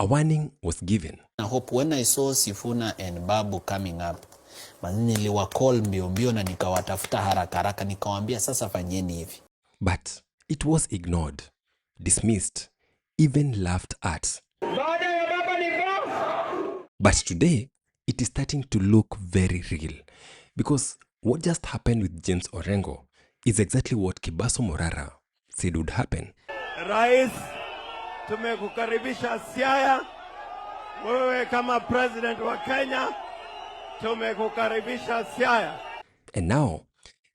a warning was given. I hope when I saw Sifuna and Babu coming up, niliwa call mbio na nikawatafuta haraka nikawaambia sasa fanyeni hivi. But it was ignored, dismissed, even laughed at. But today, it is starting to look very real, because what just happened with James Orengo is exactly what Kebaso Morara said would happen. Rais, tumekukaribisha Siaya. Wewe kama president wa Kenya, tumekukaribisha Siaya. And now,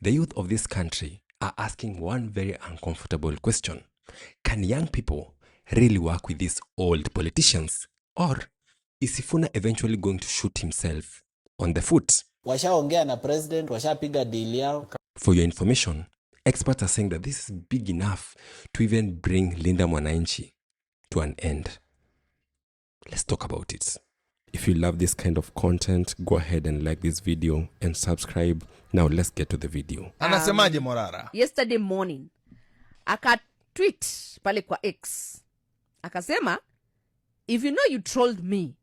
the youth of this country are asking one very uncomfortable question. Can young people really work with these old politicians? Or is Sifuna eventually going to shoot himself on the foot? Washaongea na president, washapiga deal yao. For your information, experts are saying that this is big enough to even bring Linda Mwananchi to an end. Let's talk about it. If you love this kind of content, go ahead and like this video and subscribe. Now let's get to the video. Anasemaje Morara? Yesterday morning, aka tweet pale kwa X. Akasema, if you know you trolled me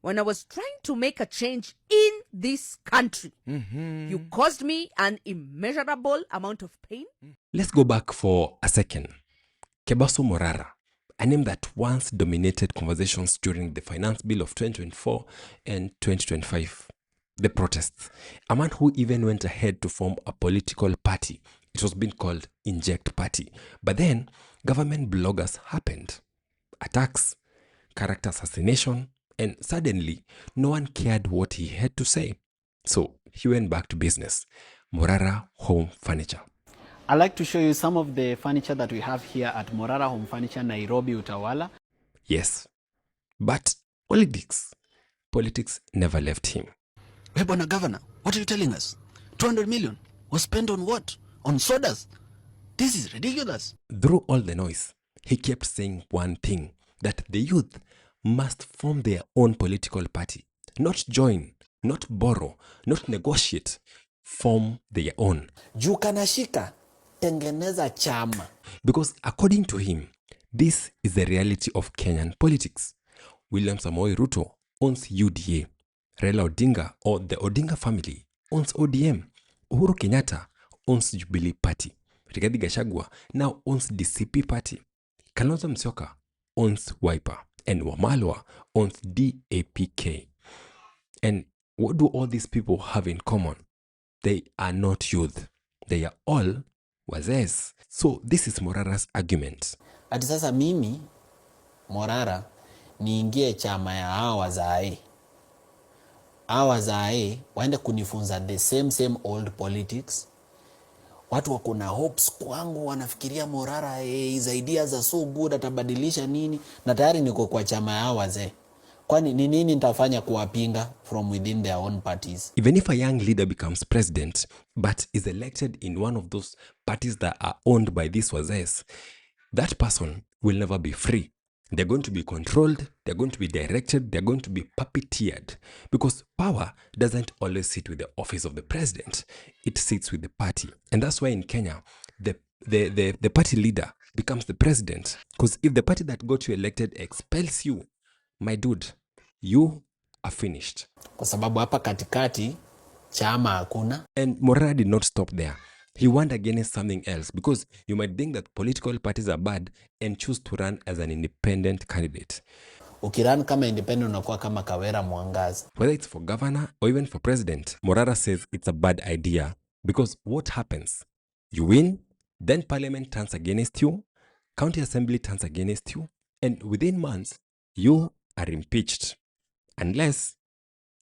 when I was trying to make a change in this country, you caused me an immeasurable amount of pain. Let's go back for a second. Kebaso Morara, a name that once dominated conversations during the finance bill of 2024 and 2025. The protests. A man who even went ahead to form a political party. It was being called Inject Party. But then, government bloggers happened. Attacks, character assassination, and suddenly, no one cared what he had to say. So, he went back to business. Morara Home Furniture. I'd like to show you some of the furniture that we have here at Morara Home Furniture, Nairobi, Utawala. Yes, but politics never left him. Hey, Bwana Governor, what are you telling us? 200 million was spent on what? On sodas? This is ridiculous. Through all the noise, he kept saying one thing, that the youth must form their own political party. Not join, not borrow, not negotiate. Form their own. Juu kanashika, tengeneza chama. Because according to him, this is the reality of Kenyan politics. William Samoei Ruto owns UDA. Raila Odinga, or the Odinga family, owns ODM. Uhuru Kenyatta owns Jubilee Party. Rigathi Gachagua now owns DCP Party. Kalonzo Musyoka owns Wiper. And Wamalwa owns DAPK. And what do all these people have in common? They are not youth. They are all wazes. So this is Morara's argument. Ati sasa mimi, Morara, niingie chama ya hawa wazae. Hawa wazae, waende kunifunza the same old politics. Watu wako na hopes kwangu, wanafikiria Morara, his ideas are so good, atabadilisha nini? Na tayari niko kwa chama ya hawa wazee. Kwani ni nini nitafanya kuwapinga from within their own parties? Even if a young leader becomes president, but is elected in one of those parties that are owned by these wazes, that person will never be free. They're going to be controlled, they're going to be directed, they're going to be puppeteered. Because power doesn't always sit with the office of the president. It sits with the party. And that's why in Kenya, the party leader becomes the president. Because if the party that got you elected expels you, my dude, you are finished. Kwa sababu hapa katikati, chama hakuna. And Morara did not stop there. He warned against something else, because you might think that political parties are bad and choose to run as an independent candidate. Ukirun kama independent unakuwa kama Kawera Mwangaza. Whether it's for governor or even for president, Morara says it's a bad idea, because what happens? You win, then parliament turns against you, county assembly turns against you, and within months, you are impeached. Unless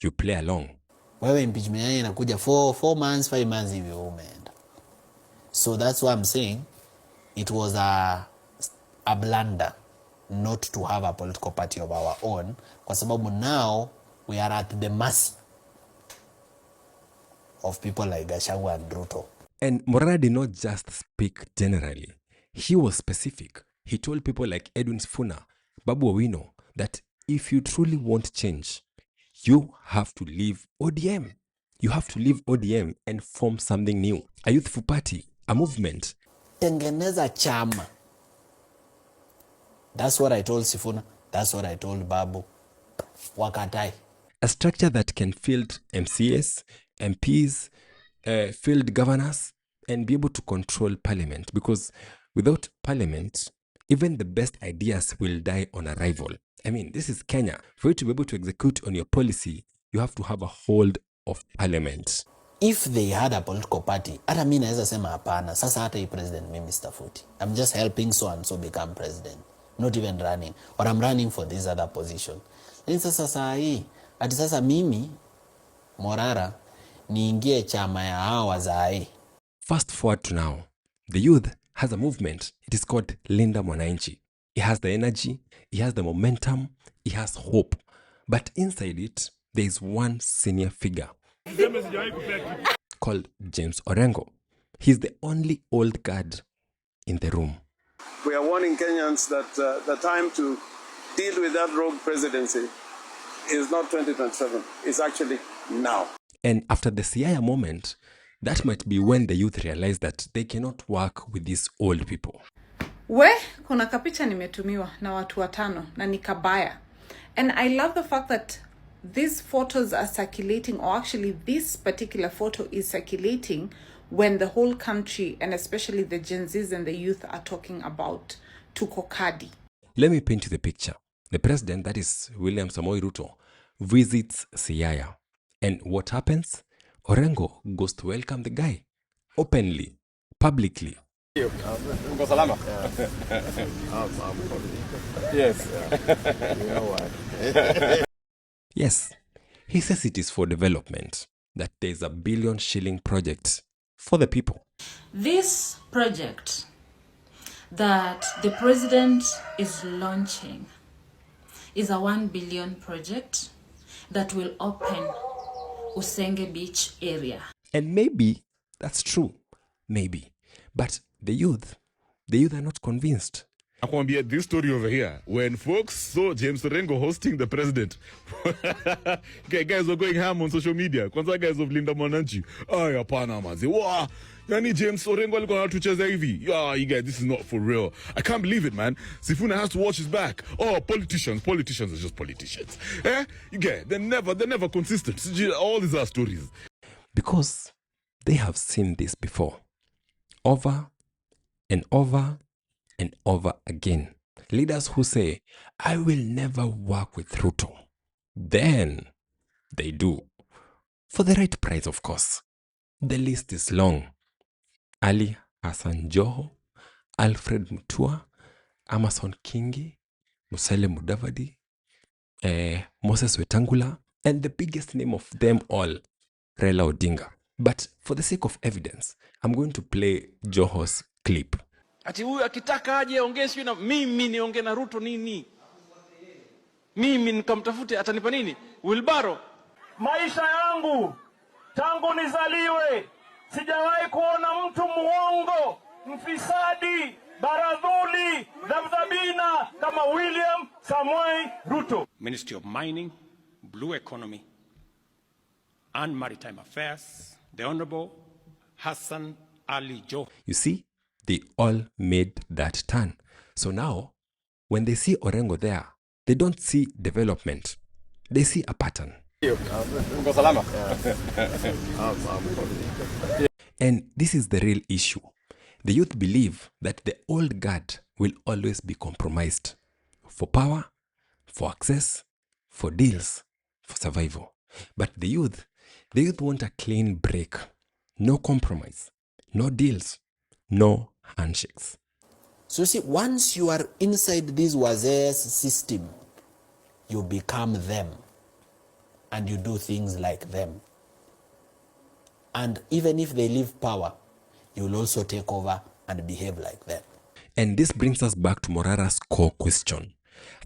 you play along. Wewe impeachment yake inakuja 4 months, 5 months hivi umeenda. So that's why I'm saying it was a blunder not to have a political party of our own. Kwa sababu now we are at the mercy of people like Gachagua and Ruto. And Morara did not just speak generally. He was specific. He told people like Edwin Sifuna, Babu Owino, that if you truly want change, you have to leave ODM. You have to leave ODM and form something new. A youthful party, a movement. Tengeneza chama. That's what I told Sifuna. That's what I told Babu. Wakatai. A structure that can field MCS, MPs, field governors, and be able to control parliament. Because without parliament, even the best ideas will die on arrival. I mean, this is Kenya. For you to be able to execute on your policy, you have to have a hold of parliament. If they had a political party, hata mi naweza sema hapana. Sasa hata hii president mimi sitafuti. I'm just helping so and so become president. Not even running. Or I'm running for this other position. Lakini sasa saa hii, ati sasa mimi, Morara, niingie chama ya hao wazae. Fast forward to now. The youth has a movement. It is called Linda Mwananchi. It has the energy, it has the momentum, it has hope. But inside it, there is one senior figure called James Orengo. He's the only old guard in the room. We are warning Kenyans that the time to deal with that rogue presidency is not 2027. It's actually now. And after the Siaya moment, that might be when the youth realize that they cannot work with these old people. Kuna kapicha nimetumiwa na watu watano na nikabaya. And I love the fact that these photos are circulating, or actually this particular photo is circulating when the whole country, and especially the Gen Zs and the youth, are talking about Tukokadi. Let me paint you the picture. The president, that is William Samoei Ruto, visits Siaya. And what happens? Orengo goes to welcome the guy openly, publicly. Yes. Yes, he says it is for development, that there is a 1 billion shilling project for the people. This project that the president is launching is a 1 billion project that will open Usenge Beach area. And maybe that's true, maybe. But the youth are not convinced. Akwambia, this story over here, when folks saw James Orengo hosting the president, guys were going ham on social media. Kwanza guys of Linda Mwananchi, ay hapana mazi, wow, yani James Orengo alikuwa anatucheza hivi. Yeah, you guys, this is not for real. I can't believe it, man. Sifuna has to watch his back. Oh, politicians are just politicians. You get, they're never consistent. All these are stories. Because they have seen this before. Over and over and over again. Leaders who say, I will never work with Ruto. Then they do. For the right price, of course. The list is long. Ali Hassan Joho, Alfred Mutua, Amason Kingi, Musalia Mudavadi, Moses Wetangula, and the biggest name of them all, Raila Odinga. But for the sake of evidence, I'm going to play Joho's clip. Ati huyu akitaka aje ongee sio na mimi niongee na Ruto nini? Mimi nikamtafute atanipa nini? Wilbaro. Maisha yangu tangu nizaliwe sijawahi kuona mtu muongo, mfisadi, baradhuli, dhabdhabina kama William Samoei Ruto. Ministry of Mining, Blue Economy and Maritime Affairs, the Honorable Hassan Ali Joho. You see, they all made that turn. So now, when they see Orengo there, they don't see development. They see a pattern. And this is the real issue. The youth believe that the old guard will always be compromised for power, for access, for deals, for survival. But the youth want a clean break. No compromise, no deals, no handshakes. So see, once you are inside this Waze's system, you become them. And you do things like them. And even if they leave power, you will also take over and behave like them. And this brings us back to Morara's core question.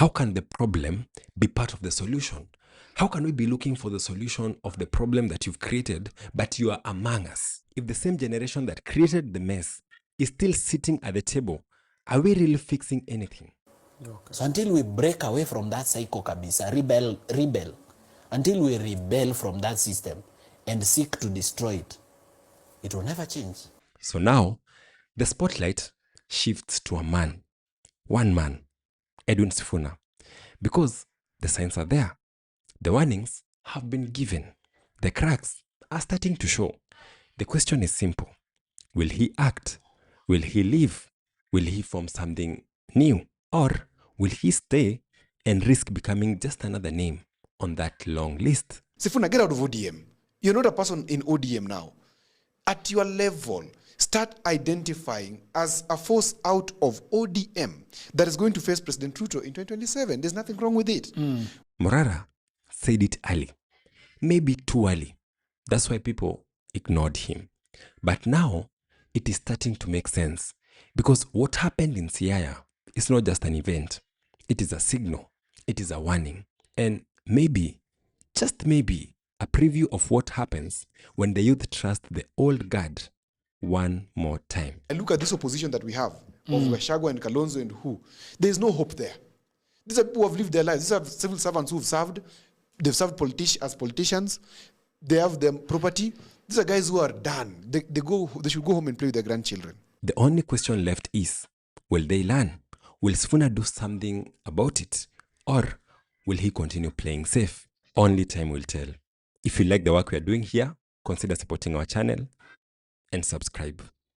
How can the problem be part of the solution? How can we be looking for the solution of the problem that you've created, but you are among us? If the same generation that created the mess is still sitting at the table, are we really fixing anything? Okay. So until we break away from that cycle, kabisa, rebel, until we rebel from that system and seek to destroy it, it will never change. So now, the spotlight shifts to a man. One man, Edwin Sifuna. Because the signs are there. The warnings have been given. The cracks are starting to show. The question is simple. Will he act? Will he leave? Will he form something new? Or will he stay and risk becoming just another name on that long list? Sifuna, get out of ODM. You're not a person in ODM now. At your level, start identifying as a force out of ODM that is going to face President Ruto in 2027. There's nothing wrong with it. Morara said it early. Maybe too early. That's why people ignored him. But now, it is starting to make sense. Because what happened in Siaya is not just an event. It is a signal. It is a warning. And maybe, just maybe, a preview of what happens when the youth trust the old guard one more time. And look at this opposition that we have of Gachagua and Kalonzo and who. There's no hope there. These are people who have lived their lives. These are civil servants who have served. They've served as politicians. They have their property. These are guys who are done. They should go home and play with their grandchildren. The only question left is, will they learn? Will Sifuna do something about it? Or will he continue playing safe? Only time will tell. If you like the work we are doing here, consider supporting our channel and subscribe.